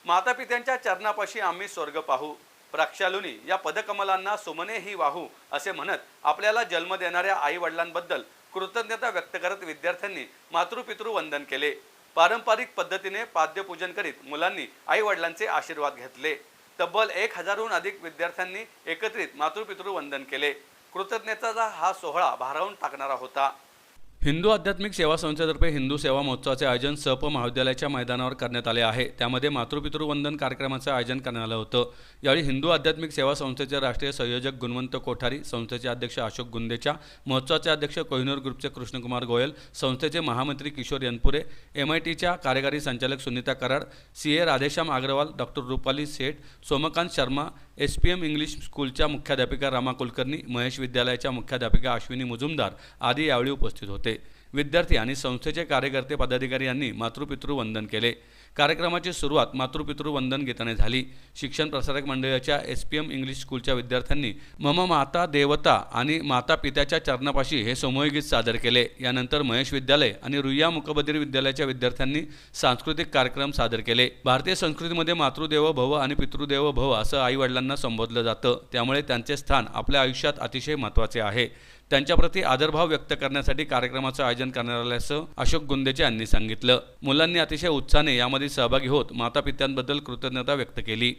मातापित्यांच्या चरणापाशी आम्ही स्वर्ग पाहू, प्रक्षालुनी या पदकमलांना सुमने ही वाहू असे म्हणत आपल्याला जन्म देणाऱ्या आई वडिलांबद्दल कृतज्ञता व्यक्त करत विद्यार्थ्यांनी मातृपितृ वंदन केले। पारंपरिक पद्धतीने पाद्यपूजन करीत मुलांनी आई वडिलांचे आशीर्वाद घेतले। तब्बल 1000हून अधिक विद्यार्थ्यांनी एकत्रित मातृपितृ वंदन केले। कृतज्ञतेचा हा सोहळा भारावून टाकणारा होता। हिंदू आध्यात्मिक सेवा संस्थेतर्फे हिंदू सेवा महोत्सवाचे आयोजन सप महाविद्यालयाच्या मैदानावर करण्यात आले आहे। त्यामध्ये मातृपितृ वंदन कार्यक्रमाचे आयोजन करण्यात आलं होतं। यावेळी हिंदू आध्यात्मिक सेवा संस्थेचे राष्ट्रीय संयोजक गुणवंत कोठारी, संस्थेचे अध्यक्ष अशोक गुंदेचा, महोत्सवाचे अध्यक्ष कोहिनूर ग्रुपचे कृष्णकुमार गोयल, संस्थेचे महामंत्री किशोर यनपुरे, MITच्या कार्यकारी संचालक सुनीता कराड, CA राधेश्याम अग्रवाल, डॉक्टर रूपाली सेठ, सोमकांत शर्मा, SPM इंग्लिश स्कूलच्या मुख्याध्यापिका रामा कुलकर्णी, महेश विद्यालयाच्या मुख्याध्यापिका अश्विनी मुजुमदार आदी यावेळी उपस्थित होते। विद्यार्थी आणि संस्थेचे कार्यकर्ते पदाधिकारी यांनी मातृपितृ वंदन केले। कार्यक्रमाची सुरुवात मातृपितृ वंदन गीताने झाली। शिक्षण प्रसारक मंडळाच्या SPM इंग्लिश स्कूलच्या विद्यार्थ्यांनी मम माता देवता आणि माता पित्याच्या चरणापाशी हे समूह गीत सादर केले। यानंतर महेश विद्यालय आणि रुईया मुकबधीर विद्यालयाच्या विद्यार्थ्यांनी सांस्कृतिक कार्यक्रम सादर केले। भारतीय संस्कृतीमध्ये मातृदेवो भव आणि पितृदेवो भव असं आई वडिलांना संबोधलं जातं, त्यामुळे त्यांचे स्थान आपल्या आयुष्यात अतिशय महत्त्वाचे आहे। त्यांच्याप्रती आदरभाव व्यक्त करण्यासाठी कार्यक्रमाचं आयोजन करण्यात आल्याचं अशोक गुंदेचे यांनी सांगितलं। मुलांनी अतिशय उत्साहाने यामध्ये सहभागी होत मातापित्यांबद्दल कृतज्ञता व्यक्त केली।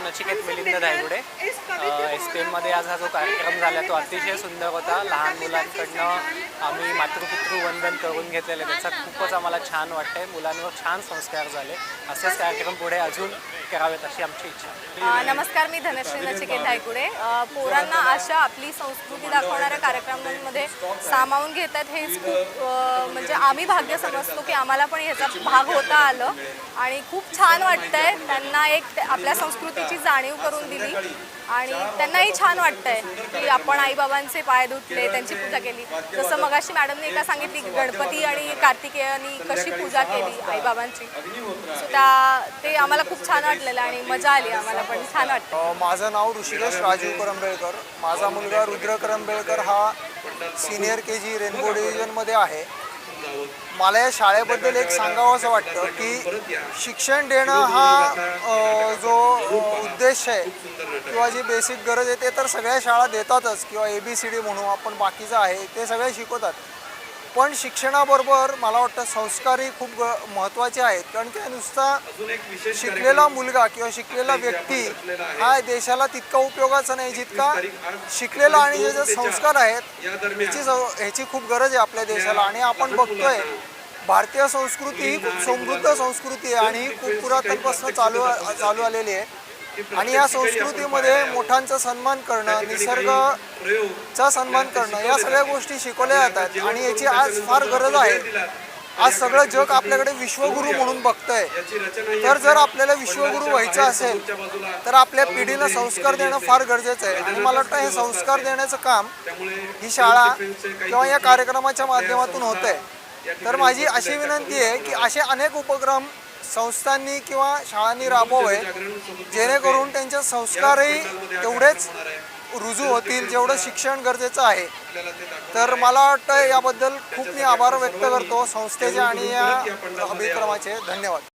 नचिकेत मिलिंद धायगुडे। SPM आज हा जो कार्यक्रम झाला तो अतिशय सुंदर होता। लहान मुलांकडनं आम्ही मातृपितृ वंदन करून घेतलेले, त्याचा खूपच आम्हाला छान वाटतंय। मुलांवर छान संस्कार झाले, असेच कार्यक्रम पुढे अजून करावेत अशी आमची इच्छा। नमस्कार, मी धनश्री नचिकेत धायगुडे। पोरांना अशा आपली संस्कृती दाखवणाऱ्या कार्यक्रमांमध्ये सामावून घेतात हेच खूप म्हणजे आम्ही भाग्य समजतो की आम्हाला पण ह्याचा भाग होता आलं आणि खूप छान वाटतंय। त्यांना एक आपल्या संस्कृतीची जाणीव करून दिली आणि त्यांनाही छान वाटतंय की आपण आईबाबांचे पाय धुतले, त्यांची पूजा केली। जसं मगाशी मॅडमने एका सांगितली की गणपती आणि कार्तिकेयांनी कशी पूजा केली आईबाबांची, ते आम्हाला खूप छान वाटलेलं आणि मजा आली, आम्हाला पण छान वाटतं। माझं नाव ऋषिकेश राजीव करंबेळकर। माझा मुलगा रुद्र करंबेळकर हा सिनियर KG रेनबो डिव्हिजनमध्ये आहे। मला या शाळेबद्दल एक सांगावं असं वाटतं की शिक्षण देणं हा जो उद्देश आहे किंवा जी बेसिक गरज आहे ते तर सगळ्या शाळा देतातच, किंवा ABCD म्हणू आपण, बाकीचं आहे ते सगळे शिकवतात। पण शिक्षणाबरोबर मला वाटतं संस्कारही खूप महत्त्वाचे आहेत, कारण की नुसता शिकलेला मुलगा किंवा शिकलेला व्यक्ती हा देशाला तितका उपयोगाचा नाही जितका शिकलेला आणि जे संस्कार आहेत ह्याची खूप गरज आहे आपल्या देशाला। आणि आपण बघतोय भारतीय संस्कृती ही खूप समृद्ध संस्कृती आहे आणि खूप पुरातनपासून चालू आलेली आहे। आणि या संस्कृतीमध्ये मोठ्यांचा सन्मान करणं, निसर्गाचा सन्मान करणं या सगळ्या गोष्टी शिकवल्या जातात आणि याची आज फार गरज आहे। आज सगळं जग आपल्याकडे विश्वगुरू म्हणून बघतंय, तर जर आपल्याला विश्वगुरू व्हायचं असेल तर आपल्या पिढीला संस्कार देणं फार गरजेचं आहे। आणि मला वाटतं हे संस्कार देण्याचं काम ही शाळा किंवा या कार्यक्रमाच्या माध्यमातून होतंय। तर माझी अशी विनंती आहे की असे अनेक उपक्रम संस्थांनी किंवा शाळांनी राबवावे, जेणेकरून त्यांचे संस्कारही तेवढेच रुजू होतील जेवढं शिक्षण गरजेचं आहे। तर मला वाटतं याबद्दल खूप मी आभार व्यक्त करतो संस्थेचे आणि या अभिक्रमाचे। धन्यवाद।